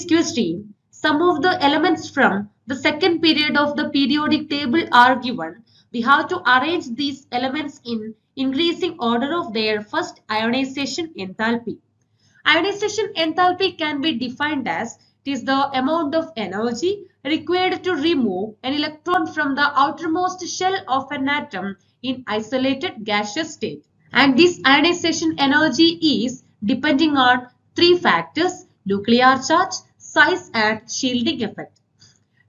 this question, some of the elements from the second period of the periodic table are given. We have to arrange these elements in increasing order of their first ionization enthalpy. Ionization enthalpy can be defined as it is the amount of energy required to remove an electron from the outermost shell of an atom in isolated gaseous state. And this ionization energy is depending on three factors: nuclear charge, size and shielding effect.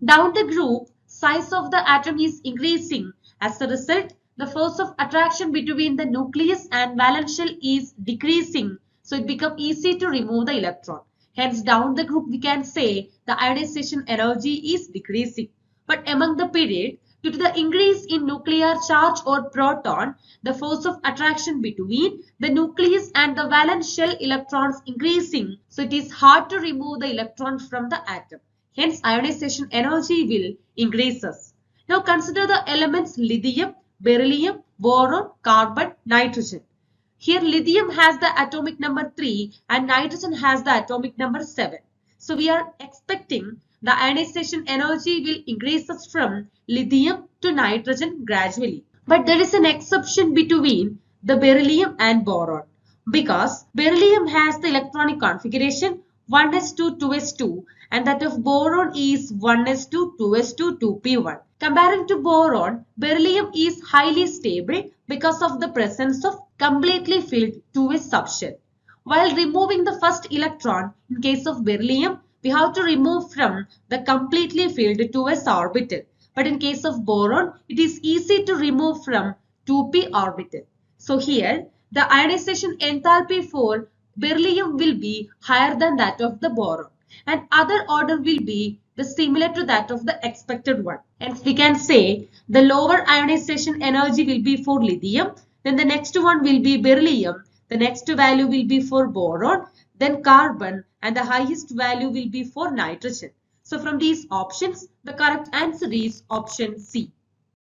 Down the group, size of the atom is increasing. As a result, the force of attraction between the nucleus and valence shell is decreasing. So it becomes easy to remove the electron. Hence, down the group, we can say the ionization energy is decreasing. But among the period, due to the increase in nuclear charge or proton, the force of attraction between the nucleus and the valence shell electrons increasing. So it is hard to remove the electron from the atom. Hence, ionization energy will increases. Now consider the elements lithium, beryllium, boron, carbon, nitrogen. Here lithium has the atomic number 3 and nitrogen has the atomic number 7. So we are expecting the ionization energy will increases from lithium to nitrogen gradually. But there is an exception between the beryllium and boron, because beryllium has the electronic configuration 1s2 2s2 and that of boron is 1s2 2s2 2p1. Comparing to boron, beryllium is highly stable because of the presence of completely filled 2s subshell. While removing the first electron, in case of beryllium, we have to remove from the completely filled 2s orbital. But in case of boron, it is easy to remove from 2p orbital. So here, the ionization enthalpy for beryllium will be higher than that of the boron, and other order will be similar to that of the expected one. Hence, we can say the lower ionization energy will be for lithium, then the next one will be beryllium, the next value will be for boron, then carbon, and the highest value will be for nitrogen. So from these options, the correct answer is option C.